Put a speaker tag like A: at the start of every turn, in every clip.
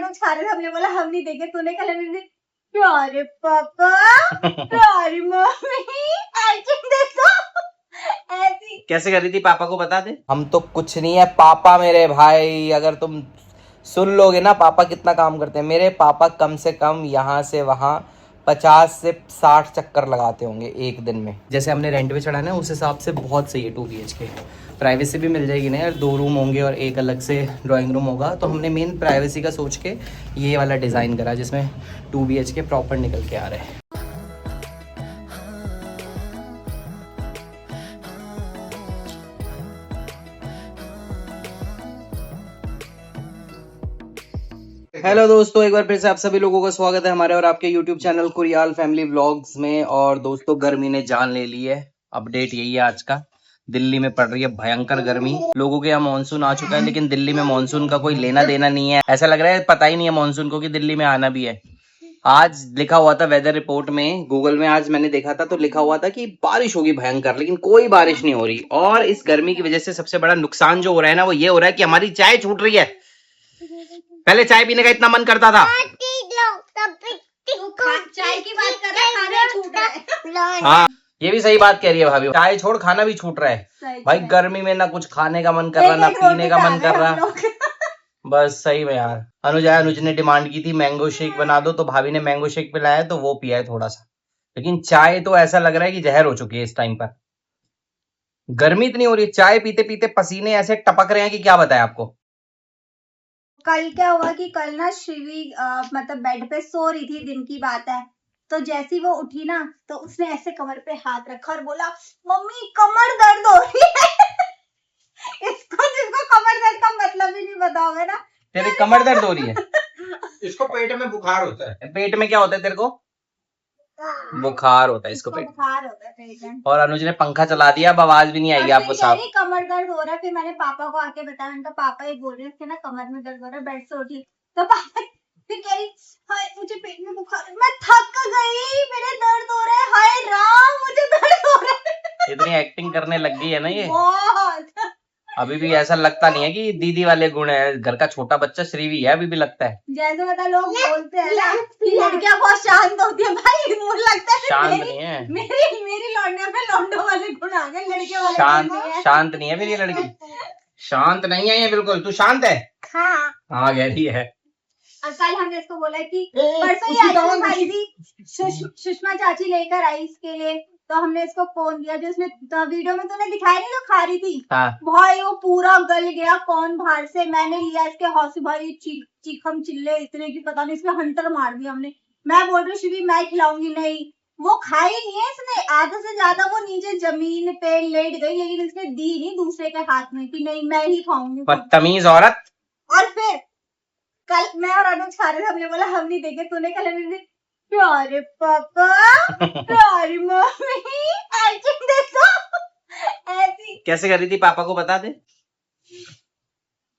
A: अनुज खा रहे थे, हमने बोला हम नहीं देंगे, तूने कहा प्यारे पापा प्यारी मम्मी एक्टिंग देखो ऐसी।
B: कैसे कर रही थी, पापा को बता दे। हम तो कुछ नहीं है पापा मेरे भाई, अगर तुम सुन लोगे ना पापा कितना काम करते हैं। मेरे पापा कम से कम यहाँ से वहाँ 50 से 60 चक्कर लगाते होंगे एक दिन में। जैसे हमने रेंट पे चढ़ा ना, उस हिसाब से बहुत सही है 2 BHK। प्राइवेसी भी मिल जाएगी ना यार, 2 रूम होंगे और एक अलग से ड्राइंग रूम होगा। तो हमने मेन प्राइवेसी का सोच के ये वाला डिज़ाइन करा, जिसमें 2 BHK प्रॉपर निकल के आ रहे हैं। हेलो दोस्तों, एक बार फिर से आप सभी लोगों का स्वागत है हमारे और आपके YouTube चैनल कुरियाल फैमिली व्लॉग्स में। और दोस्तों, गर्मी ने जान ले ली है। अपडेट यही है आज का। दिल्ली में पड़ रही है भयंकर गर्मी। लोगों के यहाँ मानसून आ चुका है, लेकिन दिल्ली में मानसून का कोई लेना देना नहीं है। ऐसा लग रहा है पता ही नहीं है मानसून को कि दिल्ली में आना भी है। आज लिखा हुआ था वेदर रिपोर्ट में, गूगल में आज मैंने देखा था तो लिखा हुआ था कि बारिश होगी भयंकर, लेकिन कोई बारिश नहीं हो रही। और इस गर्मी की वजह से सबसे बड़ा नुकसान जो हो रहा है ना, वो ये हो रहा है कि हमारी चाय छूट रही है। पहले चाय पीने का इतना मन करता था।
A: चाय की बात कर रहा है, खाना छूट रहा है।
B: हाँ, ये भी सही बात कह रही है भाभी, चाय छोड़ खाना भी छूट रहा है भाई। गर्मी में ना कुछ खाने का मन कर रहा, ना पीने का मन कर रहा। बस सही में यार। अनुज ने डिमांड की थी मैंगो शेक बना दो, तो भाभी ने मैंगो शेक पिलाया तो वो पिया है थोड़ा सा। लेकिन चाय तो ऐसा लग रहा है कि जहर हो चुकी है इस टाइम पर। गर्मी इतनी हो रही है, चाय पीते पीते पसीने ऐसे टपक रहे हैं कि क्या बताएं आपको।
A: कल क्या हुआ कि कल ना श्रीवी मतलब बेड पे सो रही थी, दिन की बात है। तो जैसी वो उठी ना, तो उसने ऐसे कमर पे हाथ रखा और बोला मम्मी कमर दर्द हो रही है। जिसको कमर दर्द का मतलब ही नहीं पता होगा ना।
B: तेरे कमर दर्द हो रही है?
C: इसको पेट में बुखार होता है।
B: पेट में क्या होता है तेरे को? बुखार होता है इसको पेट।
A: बुखार होता है पेट में।
B: और अनुज ने पंखा चला दिया, अब आवाज भी नहीं आएगी आपको साफ।
A: कमर दर्द हो रहा है। फिर मैंने पापा को आके बताया, मैंने कहा पापा ये बोल रहे थे ना कमर में दर्द हो रहा है, बेड से उठी। तो पापा फिर कह रही हाय मुझे पेट में बुखार है, मैं थक गई, मेरे दर्द हो रहा है, हाय राम मुझे दर्द हो रहा है।
B: इतनी एक्टिंग करने लग गई है ना ये।
A: बहुत।
B: अभी भी ऐसा लगता नहीं है कि दीदी वाले गुण है। घर का छोटा बच्चा श्रीवी है, अभी भी लगता है।
A: जैसे बता लोग बोलते हैं ना लड़कियां बहुत शांत होती है, भाई मुझे लगता है
B: शांत नहीं है।
A: मेरी लौंडिया में लौंडों वाले गुण आ गए, लड़कियों वाले
B: शांत नहीं है मेरी लड़की। शांत नहीं है ये बिल्कुल। तू शांत है? हाँ कह रही है।
A: और कल हमने इसको बोला कि परसों ही आइसक्रीम खाई थी, सुषमा चाची लेकर आई इसके लिए। तो हमने इसको फोन दिया, जो उसने वीडियो में तूने दिखाई नहीं, जो खा रही थी।
B: हाँ।
A: भाई वो पूरा गल गया कौन बाहर से। मैंने लिया इसके हौसले, भाई चीखम चिल्ले इतने की पता नहीं, इसमें हंटर मार दिया हमने। मैं बोल रही शिवी मैं खिलाऊंगी, नहीं वो खाई नहीं है इसने। आधे से ज्यादा वो नीचे जमीन पे लेट गई, लेकिन इसने दी नहीं दूसरे के हाथ में कि नहीं मैं ही खाऊंगी।
B: बदतमीज औरत।
A: और फिर कल मैं और अनुज खा रहे थे, हमने बोला हम नहीं देंगे, तूने कहा प्यारे पापा प्यारी मम्मी एक्टिंग देखो ऐसी।
B: कैसे कर रही थी, पापा को बता दे।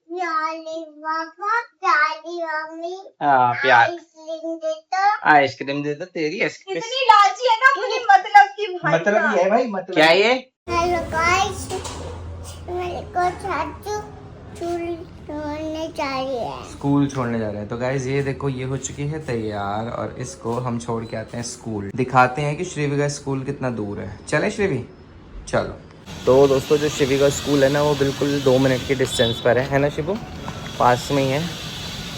A: प्यारे पापा प्यारी मम्मी
B: प्यार
A: आइसक्रीम
B: आइसक्रीम
A: देता।
B: दे दो तेरी आइसक्रीम।
A: इतनी लालची है ना अपनी, मतलब की भाई
C: मतलब ये है भाई, मतलब
B: क्या ये?
D: हेलो गाइस, मेरे को चाचू छोड़ने जा रही है।
B: स्कूल छोड़ने जा रहे हैं। तो गाइज ये देखो, ये हो चुकी है तैयार और इसको हम छोड़ के आते हैं स्कूल। दिखाते हैं कि श्रीवी का स्कूल कितना दूर है। चले श्रीवी, चलो। तो दोस्तों, जो श्रीवी का स्कूल है ना, वो बिल्कुल 2 मिनट के डिस्टेंस पर है ना शिवू? पास में ही है।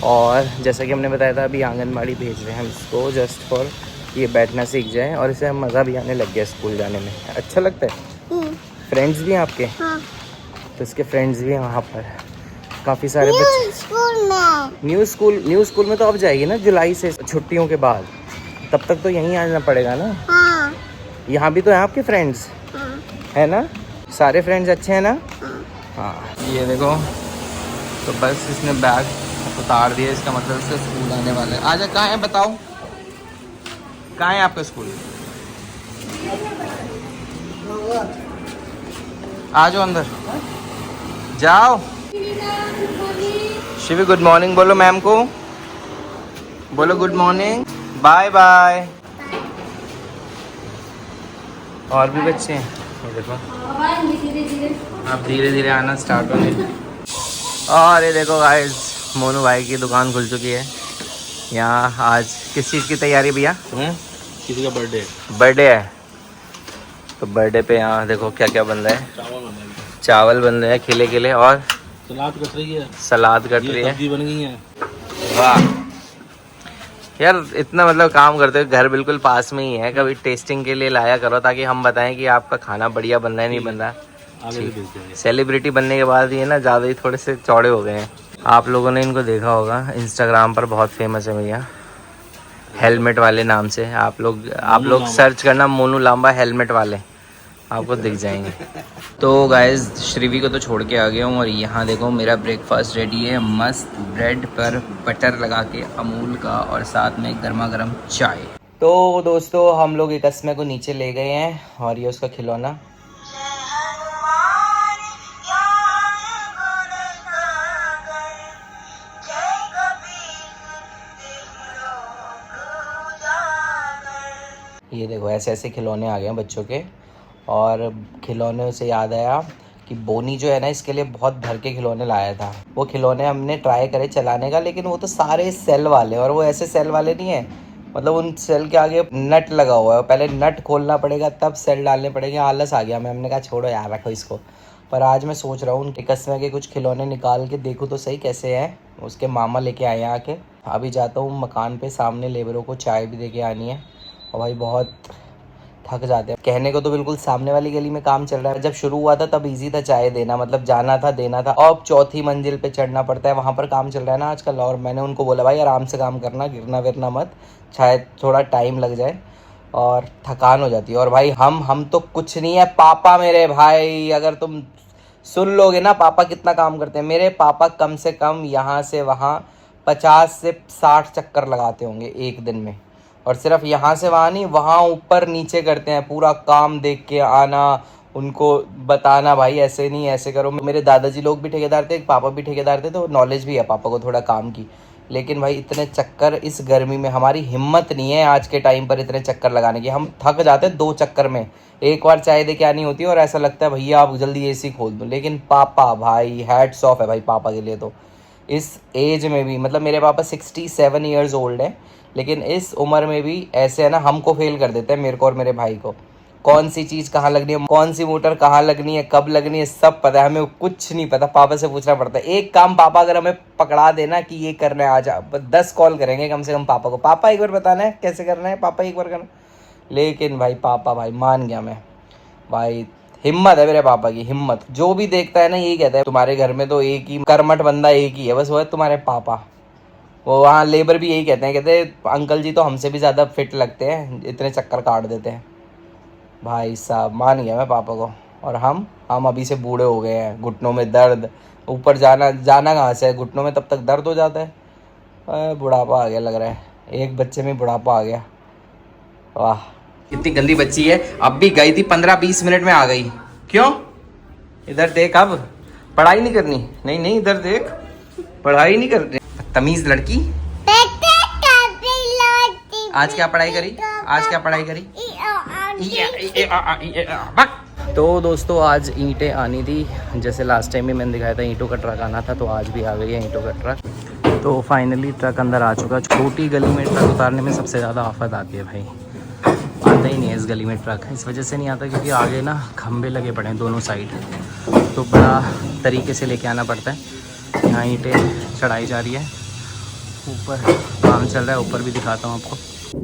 B: और जैसा कि हमने बताया था, अभी आंगनबाड़ी भेज रहे हैं हम इसको, जस्ट फॉर ये बैठना सीख जाए। और इसे मज़ा भी आने लग गया स्कूल जाने में। अच्छा लगता है। फ्रेंड्स भी हैं आपके?
D: हाँ।
B: तो इसके फ्रेंड्स भी हैं वहाँ पर, काफ़ी सारे बच्चे। न्यू स्कूल में तो अब जाएगी ना जुलाई से, छुट्टियों के बाद। तब तक तो यहीं आना पड़ेगा ना।
D: हाँ।
B: यहाँ भी तो है आपके फ्रेंड्स?
D: हाँ।
B: है ना? सारे फ्रेंड्स अच्छे हैं ना? हाँ। ये देखो, तो बस इसने बैग उतार दिया, इसका मतलब इसका स्कूल आने वाला है। आजा, कहाँ है बताओ, कहाँ है आपका स्कूल? आ जाओ अंदर, जाओ। शिवी गुड मॉर्निंग बोलो मैम को, बोलो गुड मॉर्निंग, बाय बाय। और भी बच्चे हैं, ये देखो अब धीरे धीरे आना स्टार्ट होने। और ये देखो गाइस, मोनू भाई की दुकान खुल चुकी है। यहाँ आज किस चीज़ की तैयारी भैया?
C: किसी का बर्थडे
B: बर्थडे है, तो बर्थडे पे यहाँ देखो क्या क्या बन रहा है।
C: चावल बन रही है,
B: चावल बन रहे हैं खिले खिले, और
C: सलाद कट रही है,
B: सलाद कट रही है।
C: सब्जी बन गई है।
B: वाह यार, इतना मतलब काम करते हो। घर बिल्कुल पास में ही है, कभी टेस्टिंग के लिए लाया करो ताकि हम बताएं कि आपका खाना बढ़िया बन रहा है नहीं बन रहा।
C: आगे से भेज देंगे।
B: सेलिब्रिटी बनने के बाद ये ना ज़्यादा ही थोड़े से चौड़े हो गए हैं। आप लोगों ने इनको देखा होगा, इंस्टाग्राम पर बहुत फेमस है भैया, हेलमेट वाले नाम से। आप लोग सर्च करना मोनू लांबा हेलमेट वाले, आपको दिख जाएंगे। तो गाइस श्रीवी को तो छोड़ के आ गया हूँ, और यहाँ देखो मेरा ब्रेकफास्ट रेडी है। मस्त ब्रेड पर बटर लगा के अमूल का, और साथ में गर्मा गर्म चाय। तो दोस्तों हम लोग एक अस्मे को नीचे ले गए हैं, और ये उसका खिलौना। ये देखो ऐसे ऐसे खिलौने आ गए हैं बच्चों के। और खिलौने से याद आया कि बोनी जो है ना, इसके लिए बहुत भर के खिलौने लाया था। वो खिलौने हमने ट्राई करे चलाने का, लेकिन वो तो सारे सेल वाले, और वो ऐसे सेल वाले नहीं है, मतलब उन सेल के आगे नट लगा हुआ है। पहले नट खोलना पड़ेगा तब सेल डालने पड़ेंगे। आलस आ गया, हमने कहा छोड़ो यार, रखो इसको। पर आज मैं सोच रहा हूँ कसमे के कुछ खिलौने निकाल के देखूँ तो सही कैसे हैं। उसके मामा लेके आए हैं आके। अभी जाता हूँ मकान पे, सामने लेबरों को चाय भी दे के आनी है। और भाई बहुत थक जाते हैं। कहने को तो बिल्कुल सामने वाली गली में काम चल रहा है, जब शुरू हुआ था तब इजी था चाय देना, मतलब जाना था देना था। अब चौथी मंजिल पे चढ़ना पड़ता है, वहाँ पर काम चल रहा है ना आजकल। और मैंने उनको बोला भाई आराम से काम करना, गिरना विरना मत, शायद थोड़ा टाइम लग जाए और थकान हो जाती है। और भाई हम तो कुछ नहीं है, पापा मेरे भाई, अगर तुम सुन लोगे ना पापा कितना काम करते हैं। मेरे पापा कम से कम यहाँ से वहाँ 50 से 60 चक्कर लगाते होंगे एक दिन में। और सिर्फ यहाँ से वहाँ नहीं, वहाँ ऊपर नीचे करते हैं, पूरा काम देख के आना, उनको बताना भाई ऐसे नहीं ऐसे करो। मेरे दादाजी लोग भी ठेकेदार थे, पापा भी ठेकेदार थे, तो नॉलेज भी है पापा को थोड़ा काम की। लेकिन भाई इतने चक्कर इस गर्मी में, हमारी हिम्मत नहीं है आज के टाइम पर इतने चक्कर लगाने की। हम थक जाते हैं 2 चक्कर में। एक बार चाय दे के आनी होती है और ऐसा लगता है भैया आप जल्दी एसी खोल दो। लेकिन पापा भाई हैट्स ऑफ है भाई पापा के लिए। तो इस एज में भी, मतलब मेरे पापा 67 ईयर्स ओल्ड है, लेकिन इस उम्र में भी ऐसे है ना, हमको फेल कर देते हैं, मेरे को और मेरे भाई को। कौन सी चीज़ कहाँ लगनी है, कौन सी मोटर कहाँ लगनी है, कब लगनी है, सब पता है। हमें कुछ नहीं पता, पापा से पूछना पड़ता है। एक काम पापा अगर हमें पकड़ा देना कि ये करना है आज, 10 कॉल करेंगे कम से कम पापा को, पापा एक बार बताना है कैसे करना है, पापा एक बार करना। लेकिन भाई पापा भाई मान गया मैं भाई। हिम्मत है मेरे पापा की, हिम्मत। जो भी देखता है ना यही कहता है तुम्हारे घर में तो एक ही कर्मठ बंदा एक ही है, बस वो है तुम्हारे पापा। वो वहाँ लेबर भी यही कहते हैं अंकल जी तो हमसे भी ज़्यादा फिट लगते हैं, इतने चक्कर काट देते हैं। भाई साहब मान गया मैं पापा को। और हम अभी से बूढ़े हो गए हैं, घुटनों में दर्द, ऊपर जाना कहाँ से है, घुटनों में तब तक दर्द हो जाता है। बुढ़ापा आ गया लग रहा है, एक बच्चे में बुढ़ापा आ गया। वाह कितनी गंदी बच्ची है, अब भी गई थी 15-20 मिनट में आ गई। क्यों? इधर देख, अब पढ़ाई नहीं करनी? नहीं इधर देख, पढ़ाई नहीं करनी। तमीज लड़की। आज क्या पढ़ाई करी? तो दोस्तों आज ईंटें आनी थी, जैसे लास्ट टाइम भी मैंने दिखाया था ईंटों का ट्रक आना था, तो आज भी आ गई है ईंटों का ट्रक। तो फाइनली ट्रक अंदर आ चुका। छोटी गली में ट्रक उतारने में सबसे ज़्यादा आफत आती है भाई, आता ही नहीं है इस गली में ट्रक। इस वजह से नहीं आता क्योंकि आगे ना खंभे लगे पड़े हैं दोनों साइड, तो बड़ा तरीके से लेके आना पड़ता है। यहाँ ईंटें चढ़ाई जा रही है, ऊपर काम चल रहा है, ऊपर भी दिखाता हूँ आपको।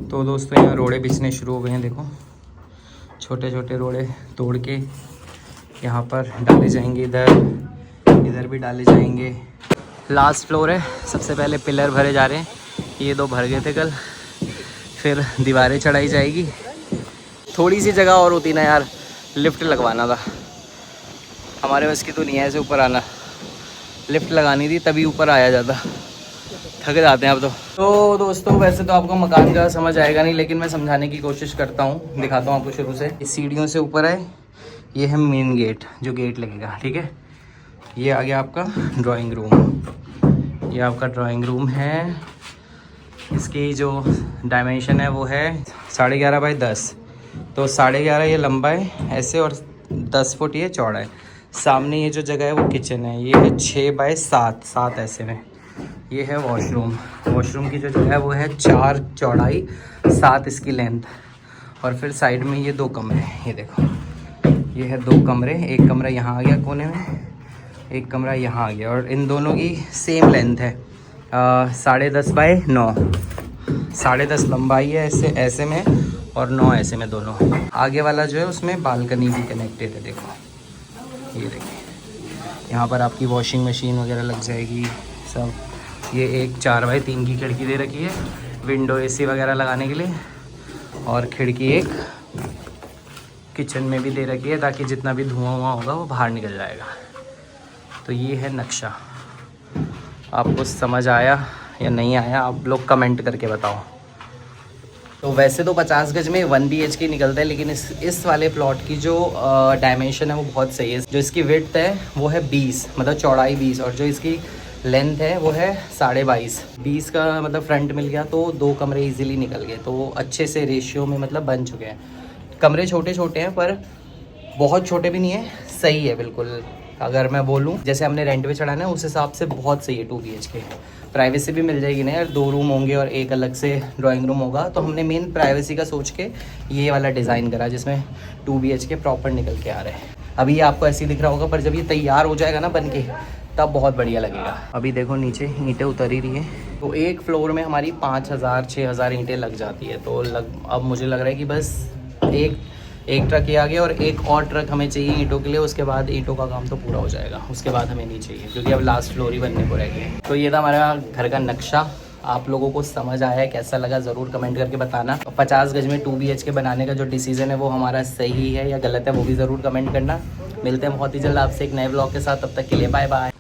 B: तो दोस्तों यहाँ रोड़े बिछने शुरू हो गए हैं, देखो छोटे छोटे रोड़े तोड़ के यहाँ पर डाले जाएंगे, इधर भी डाले जाएंगे। लास्ट फ्लोर है, सबसे पहले पिलर भरे जा रहे हैं, ये 2 भर गए थे कल, फिर दीवारें चढ़ाई जाएगी। थोड़ी सी जगह और होती ना यार, लिफ्ट लगवाना था, हमारे बस की तो नहीं है ऐसे ऊपर आना, लिफ्ट लगानी थी तभी ऊपर आया जाता। थक जाते हैं अब तो दोस्तों वैसे तो आपको मकान का समझ आएगा नहीं, लेकिन मैं समझाने की कोशिश करता हूँ, दिखाता हूँ आपको शुरू से। इस सीढ़ियों से ऊपर आए, ये है मेन गेट, जो गेट लगेगा, ठीक है। ये आ गया आपका ड्राइंग रूम, ये आपका ड्राइंग रूम है। इसकी जो डायमेंशन है वो है 11.5 बाई 10, तो 11.5 ये लंबा है ऐसे, और 10 फुट ये चौड़ा है। सामने ये जो जगह है वो किचन है, ये है 6 बाई 7 ऐसे में, ये है वॉशरूम। वॉशरूम की जो है वो है 4 चौड़ाई 7 इसकी लेंथ। और फिर साइड में ये 2 कमरे, ये देखो ये है 2 कमरे। एक कमरा यहाँ आ गया कोने में, एक कमरा यहाँ आ गया, और इन दोनों की सेम लेंथ है 10.5 बाय 9। 10.5 लंबाई है ऐसे ऐसे में और 9 ऐसे में दोनों। आगे वाला जो है उसमें बालकनी भी कनेक्टेड है। देखो ये देखिए यहाँ पर आपकी वॉशिंग मशीन वगैरह लग जाएगी सब। ये एक 4 बाय 3 की खिड़की दे रखी है विंडो एसी वगैरह लगाने के लिए, और खिड़की एक किचन में भी दे रखी है ताकि जितना भी धुआं हुआ होगा वो बाहर निकल जाएगा। तो ये है नक्शा। आपको समझ आया या नहीं आया आप लोग कमेंट करके बताओ। तो वैसे तो 50 गज में 1 BHK निकलता है, लेकिन इस वाले प्लॉट की जो डायमेंशन है वो बहुत सही है। जो इसकी विड्थ है वो है 20, मतलब चौड़ाई 20, और जो इसकी लेंथ है वो है 22.5। 20 का मतलब फ्रंट मिल गया तो 2 कमरे इजीली निकल गए। तो अच्छे से रेशियो में मतलब बन चुके हैं। कमरे छोटे छोटे हैं पर बहुत छोटे भी नहीं है, सही है बिल्कुल। अगर मैं बोलूँ जैसे हमने रेंट पे चढ़ाना है उस हिसाब से बहुत सही है 2 BHK। प्राइवेसी भी मिल जाएगी ना यार, 2 रूम होंगे और एक अलग से ड्राइंग रूम होगा। तो हमने मेन प्राइवेसी का सोच के ये वाला डिज़ाइन करा जिसमें 2 BHK प्रॉपर निकल के आ रहे हैं। अभी ये आपको ऐसे ही दिख रहा होगा, पर जब ये तैयार हो जाएगा ना बन के, तब बहुत बढ़िया लगेगा। अभी देखो नीचे ईंटें उतर ही रही हैं। तो एक फ्लोर में हमारी 5,000-6,000 ईंटें लग जाती है। तो अब मुझे लग रहा है कि बस एक ट्रक ये आ गया और एक और ट्रक हमें चाहिए ईंटों के लिए। उसके बाद ईंटों का काम तो पूरा हो जाएगा, उसके बाद हमें नहीं चाहिए क्योंकि अब लास्ट फ्लोर ही बनने को रह गया है। तो ये था हमारा घर का नक्शा। आप लोगों को समझ आया है, कैसा लगा ज़रूर कमेंट करके बताना। 50 गज में 2 BHK बनाने का जो डिसीजन है वो हमारा सही है या गलत है वो भी ज़रूर कमेंट करना। मिलते हैं बहुत ही जल्द आपसे एक नए ब्लॉग के साथ, तब तक के लिए बाय बाय।